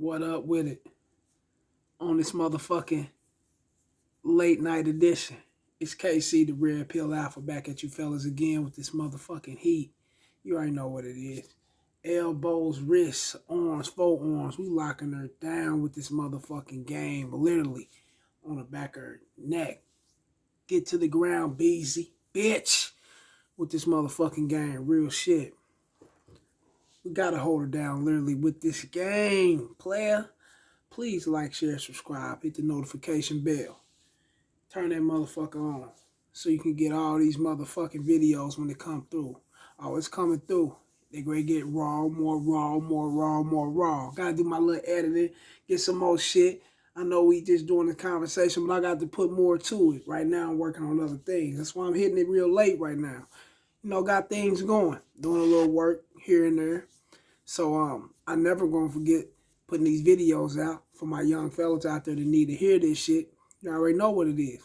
What up with it on this motherfucking late night edition? It's KC, the Red Pill Alpha, back at you fellas again with this motherfucking heat. You already know what it is. Elbows, wrists, arms, forearms. We locking her down with this motherfucking game, literally on the back of her neck. Get to the ground, Beezy, bitch, with this motherfucking game. Real shit. We gotta hold her down literally with this game, player. Please like, share, subscribe, hit the notification bell. Turn that motherfucker on so you can get all these motherfucking videos when they come through. Oh, it's coming through. They gonna get raw, more raw, more raw, more raw. Gotta do my little editing, get some more shit. I know we just doing the conversation, but I got to put more to it. Right now I'm working on other things. That's why I'm hitting it real late right now. You know, got things going. Doing a little work here and there. So I never gonna forget putting these videos out for my young fellas out there that need to hear this shit. You already know what it is.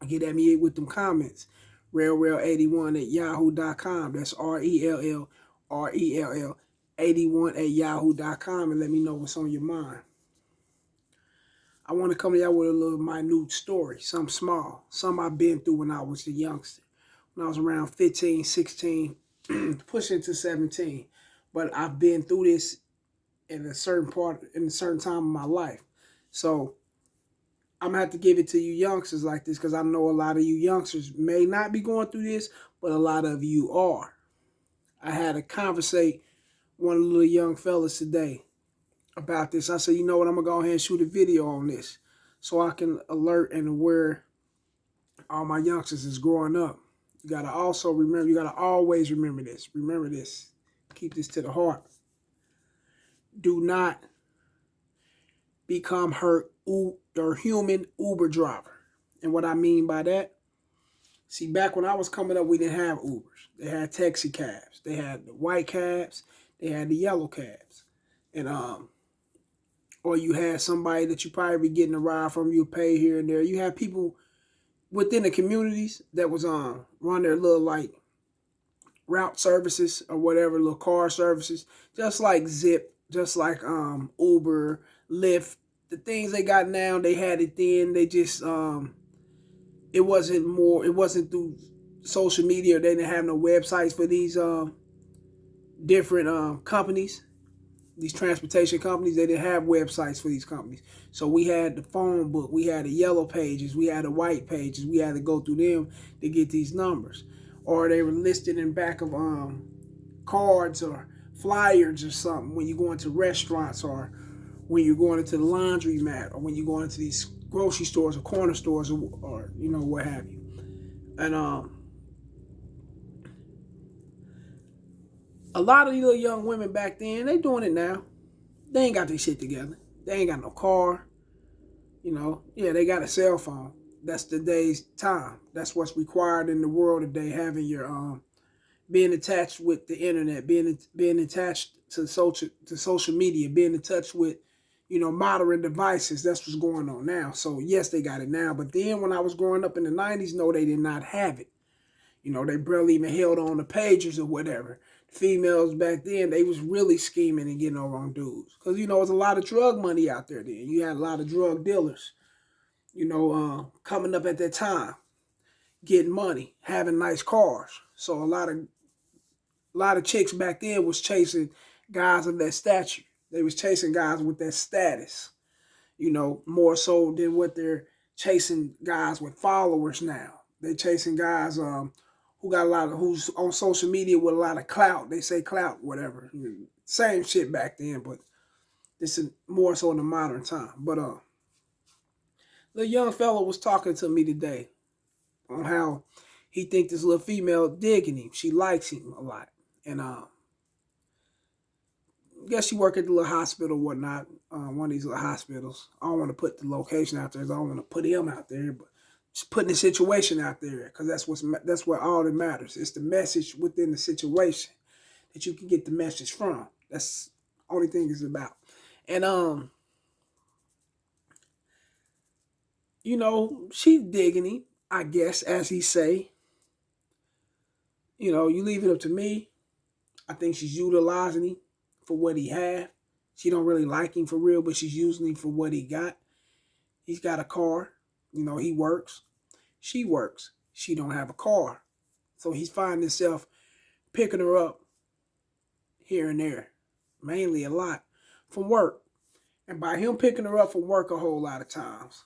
Get at me with them comments. RellRell81 at yahoo.com. That's RELLRELL 81 at yahoo.com, and let me know what's on your mind. I want to come to y'all with a little minute story, something small, something I've been through when I was a youngster. When I was around 15, 16, pushing to 17. But I've been through this in a certain time of my life. So I'm gonna have to give it to you youngsters like this, because I know a lot of you youngsters may not be going through this, but a lot of you are. I had a conversation with one of the little young fellas today about this. I said, you know what, I'm gonna go ahead and shoot a video on this so I can alert and aware all my youngsters is growing up. You gotta also remember, you gotta always remember this. Remember this. Keep this to the heart. Do not become hurt or human Uber driver. And what I mean by that, see, back when I was coming up, we didn't have Ubers. They had taxi cabs. They had the white cabs. They had the yellow cabs. And or you had somebody that you probably be getting a ride from, you pay here and there. You had people within the communities that was run their little like route services or whatever, little car services, just like Zip, just like Uber, Lyft. The things they got now, they had it then. They just it wasn't through social media. They didn't have no websites for these different companies, these transportation companies. They didn't have websites for these companies. So we had the phone book, we had the yellow pages, we had the white pages. We had to go through them to get these numbers. Or they were listed in back of cards or flyers or something when you go into restaurants, or when you're going into the laundromat, or when you're going into these grocery stores or corner stores, or you know, what have you. And a lot of these little young women back then, they doing it now. They ain't got their shit together. They ain't got no car. You know, yeah, they got a cell phone. That's today's time. That's what's required in the world today, having your being attached with the internet, being attached to social media, being in touch with, you know, modern devices. That's what's going on now. So yes, they got it now. But then when I was growing up in the 90s, no, they did not have it. You know, they barely even held on to pagers or whatever. Females back then, they was really scheming and getting over on dudes. Because, you know, there's a lot of drug money out there then. You had a lot of drug dealers, you know, coming up at that time, getting money, having nice cars. So a lot of chicks back then was chasing guys of that stature. They was chasing guys with that status, you know, more so than what they're chasing guys with followers now. They're chasing guys who got who's on social media with a lot of clout. They say clout, whatever. Same shit back then, but this is more so in the modern time. But the young fellow was talking to me today on how he think this little female digging him. She likes him a lot. And I guess she work at the little hospital or whatnot, one of these little hospitals. I don't want to put the location out there. I don't want to put him out there, but just putting the situation out there, because that's what all that matters. It's the message within the situation that you can get the message from. That's the only thing it's about. And you know, she digging him, I guess, as he say. You know, you leave it up to me. I think she's utilizing him for what he had. She don't really like him for real, but she's using him for what he got. He's got a car. He works. She works. She don't have a car. So he's finding himself picking her up here and there, mainly a lot, from work. And by him picking her up from work a whole lot of times,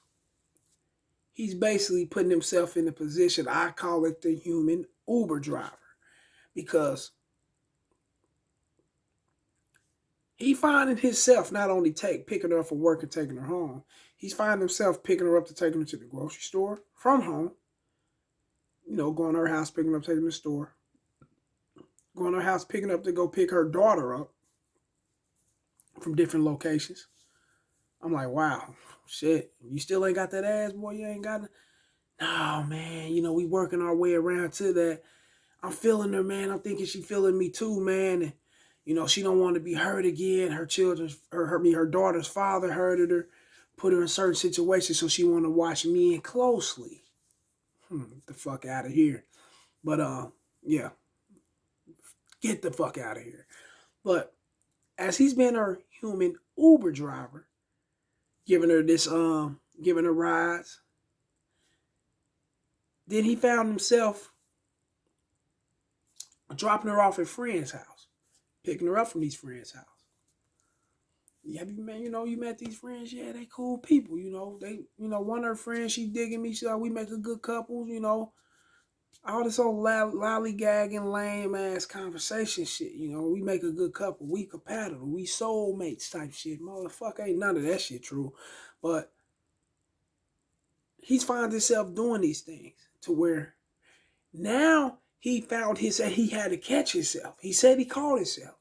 he's basically putting himself in the position, I call it the human Uber driver. Because he finding himself not only picking her up from work and taking her home, he's finding himself picking her up to taking her to the grocery store from home. Going to her house, picking her up, taking her to the store. Going to her house, picking up to go pick her daughter up from different locations. I'm like, wow, shit, you still ain't got that ass, boy? You ain't got it? No, man, we working our way around to that. I'm feeling her, man. I'm thinking she feeling me too, man. And, she don't want to be hurt again. Her daughter's father hurted her, put her in certain situations, so she want to watch me in closely. Get the fuck out of here. But, yeah, get the fuck out of here. But as he's been her human Uber driver, giving her rides, then he found himself dropping her off at friends' house, picking her up from these friends' house. Yeah, you met these friends? Yeah, they cool people, one of her friends, she digging me, we make a good couple, all this old lollygagging, lame-ass conversation shit, we make a good couple, we compatible, we soulmates type shit. Motherfucker, ain't none of that shit true. But he's found himself doing these things to where now he had to catch himself. He said he caught himself,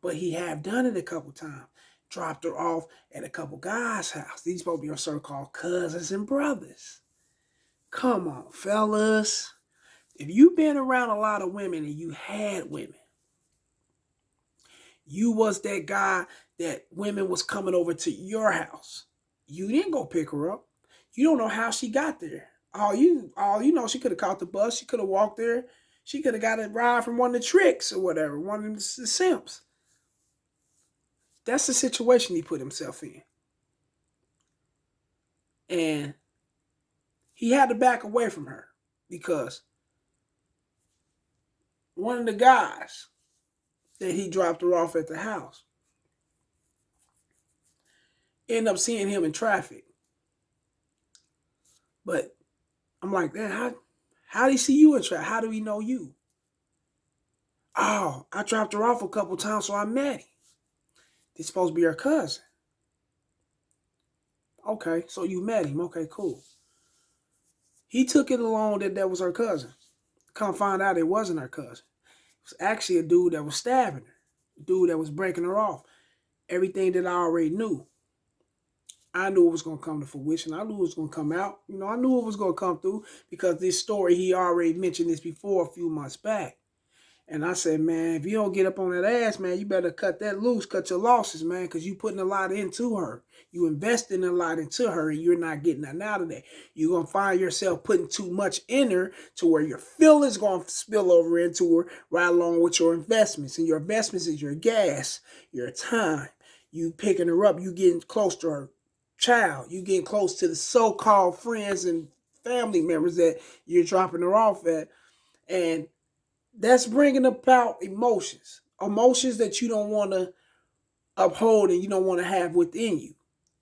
but he have done it a couple times. Dropped her off at a couple guys' house. These supposed to be our so-called cousins and brothers. Come on, fellas. If you've been around a lot of women and you had women, you was that guy that women was coming over to your house. You didn't go pick her up. You don't know how she got there. All you know, she could have caught the bus. She could have walked there. She could have got a ride from one of the tricks or whatever, one of the simps. That's the situation he put himself in. And he had to back away from her because one of the guys that he dropped her off at the house ended up seeing him in traffic. But I'm like, man, how did he see you in traffic? How do he know you? Oh, I dropped her off a couple times, so I met him. This supposed to be her cousin. Okay, so you met him. Okay, cool. He took it along that was her cousin. Come find out it wasn't her cousin. It was actually a dude that was stabbing her. A dude that was breaking her off. Everything that I already knew. I knew it was going to come to fruition. I knew it was going to come out. I knew it was going to come through because this story, he already mentioned this before a few months back. And I said, man, if you don't get up on that ass, man, you better cut that loose, cut your losses, man, because you putting a lot into her. You investing a lot into her, and you're not getting nothing out of that. You're going to find yourself putting too much in her to where your feelings going to spill over into her right along with your investments. And your investments is your gas, your time. You picking her up, you getting close to her child. You getting close to the so-called friends and family members that you're dropping her off at. And that's bringing about emotions that you don't want to uphold and you don't want to have within you.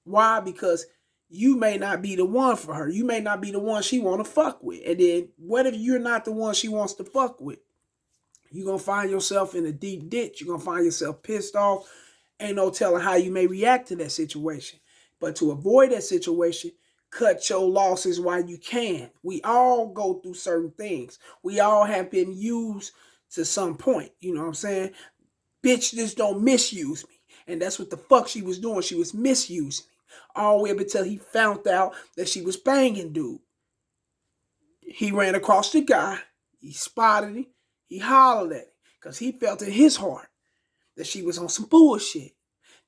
Why? Because you may not be the one for her. You may not be the one she want to fuck with. And then what if you're not the one she wants to fuck with? You're going to find yourself in a deep ditch. You're going to find yourself pissed off. Ain't no telling how you may react to that situation. But to avoid that situation, cut your losses while you can. We all go through certain things. We all have been used to some point. You know what I'm saying? Bitch, just don't misuse me. And that's what the fuck she was doing. She was misusing me. All the way up until he found out that she was banging dude. He ran across the guy. He spotted him. He hollered at him. Because he felt in his heart that she was on some bullshit.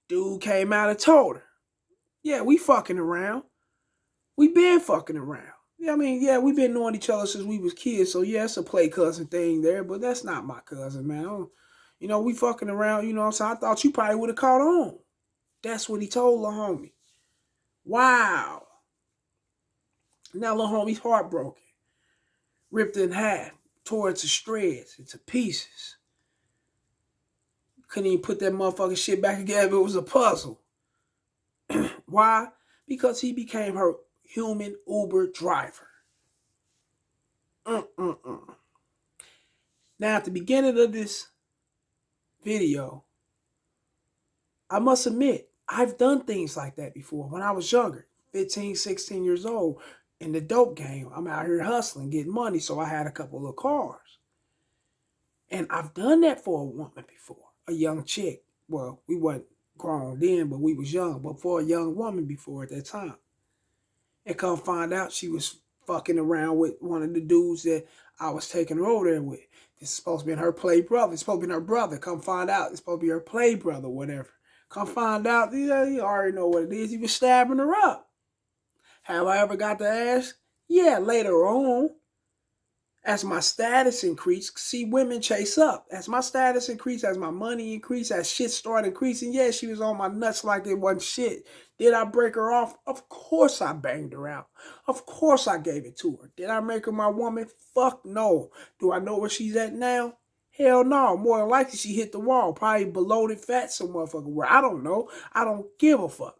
Dude came out and told her, yeah, we fucking around. We been fucking around. Yeah, I mean, yeah, we've been knowing each other since we was kids, so yeah, it's a play cousin thing there, but that's not my cousin, man. We fucking around, you know what I'm saying? I thought you probably would have caught on. That's what he told Lil Homie. Wow. Now Lil Homie's heartbroken. Ripped in half. Tore into shreds. Into pieces. Couldn't even put that motherfucking shit back together. It was a puzzle. Why? Because he became her human Uber driver. Now, at the beginning of this video, I must admit, I've done things like that before when I was younger, 15, 16 years old, in the dope game. I'm out here hustling, getting money, so I had a couple of cars. And I've done that for a woman before, a young chick. Well, we weren't grown then, but we was young. But for a young woman before at that time. And come find out she was fucking around with one of the dudes that I was taking her over there with. This is supposed to be her play brother. It's supposed to be her brother. Come find out. It's supposed to be her play brother, whatever. Come find out. Yeah, you already know what it is. He was stabbing her up. Have I ever got to ask? Yeah, later on. As my status increased, see, women chase up. As my status increased, as my money increased, as shit started increasing, yeah, she was on my nuts like it wasn't shit. Did I break her off? Of course I banged her out. Of course I gave it to her. Did I make her my woman? Fuck no. Do I know where she's at now? Hell no. More than likely she hit the wall. Probably bloated fat some motherfucker where. I don't know. I don't give a fuck.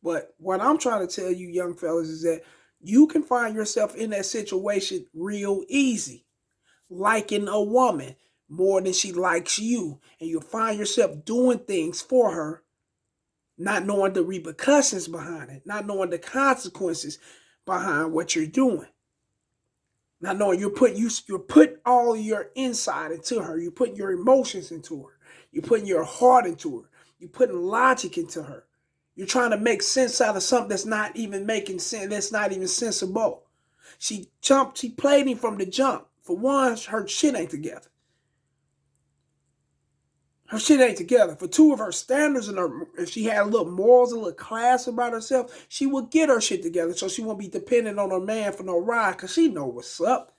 But what I'm trying to tell you young fellas is that you can find yourself in that situation real easy, liking a woman more than she likes you. And you'll find yourself doing things for her, not knowing the repercussions behind it, not knowing the consequences behind what you're doing. Not knowing you're putting all your inside into her. You're putting your emotions into her. You're putting your heart into her. You're putting logic into her. You're trying to make sense out of something that's not even making sense, that's not even sensible. She played him from the jump. For one, her shit ain't together. Her shit ain't together. For two, of her standards and her, if she had a little morals, a little class about herself, she would get her shit together so she won't be dependent on her man for no ride, because she know what's up.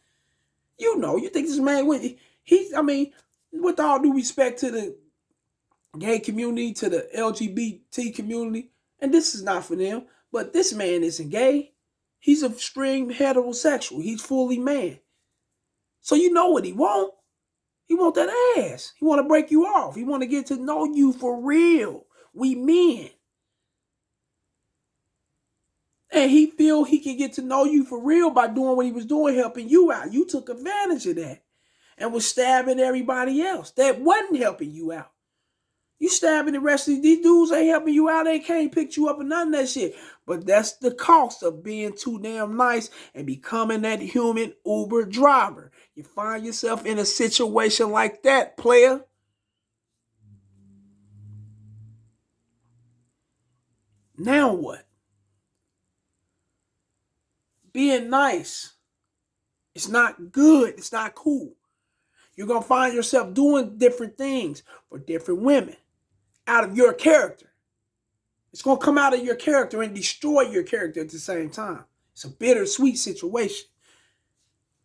You know, you think this man, with all due respect to the gay community, to the LGBT community, and this is not for them, but this man isn't gay. He's a string heterosexual. He's fully man. So you know what he want. He want that ass. He want to break you off. He want to get to know you for real. We men. And he feel he can get to know you for real by doing what he was doing, helping you out. You took advantage of that and was stabbing everybody else that wasn't helping you out. You stabbing the rest of these dudes ain't helping you out. They can't pick you up and none of that shit. But that's the cost of being too damn nice and becoming that human Uber driver. You find yourself in a situation like that, player. Now what? Being nice. It's not good. It's not cool. You're going to find yourself doing different things for different women out of your character. It's going to come out of your character and destroy your character at the same time. It's a bittersweet situation.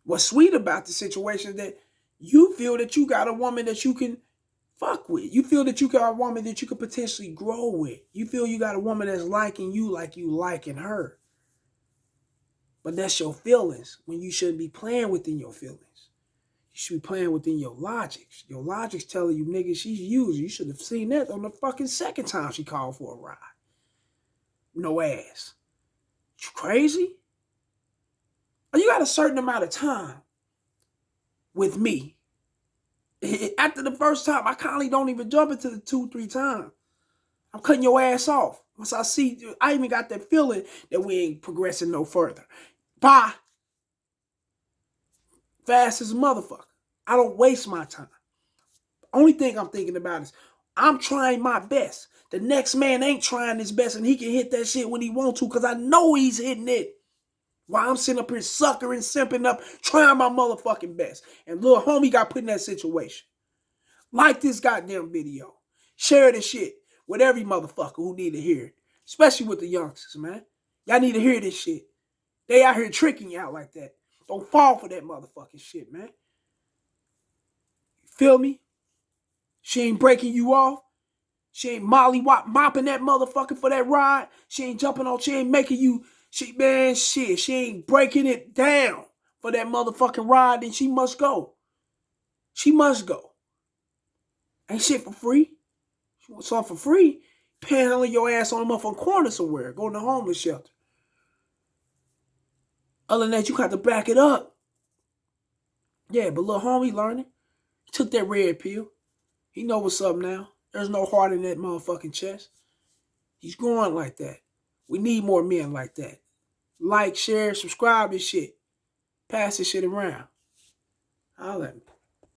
What's sweet about the situation is that you feel that you got a woman that you can fuck with. You feel that you got a woman that you could potentially grow with. You feel you got a woman that's liking you like you liking her. But that's your feelings when you shouldn't be playing within your feelings. You should be playing within your logics. Your logic's telling you, nigga, she's using. You should have seen that on the fucking second time she called for a ride. No ass. You crazy? You got a certain amount of time with me. After the first time, I kindly don't even jump into the 2-3 times. I'm cutting your ass off. Once I see, I even got that feeling that we ain't progressing no further. Bye. Fast as a motherfucker. I don't waste my time. Only thing I'm thinking about is I'm trying my best. The next man ain't trying his best and he can hit that shit when he wants to because I know he's hitting it. While I'm sitting up here suckering, simping up, trying my motherfucking best. And little homie got put in that situation. Like this goddamn video. Share this shit with every motherfucker who need to hear it. Especially with the youngsters, man. Y'all need to hear this shit. They out here tricking you out like that. Don't fall for that motherfucking shit, man. You feel me? She ain't breaking you off. She ain't mopping that motherfucker for that ride. She ain't jumping on. She ain't making you. She ain't breaking it down for that motherfucking ride. Then she must go. She must go. Ain't shit for free. She wants something for free. Panhandling your ass on a motherfucking corner somewhere. Going to homeless shelter. Other than that, you got to back it up. Yeah, but little homie learning. He took that red pill. He know what's up now. There's no heart in that motherfucking chest. He's growing like that. We need more men like that. Like, share, subscribe this shit. Pass this shit around. Holla at me.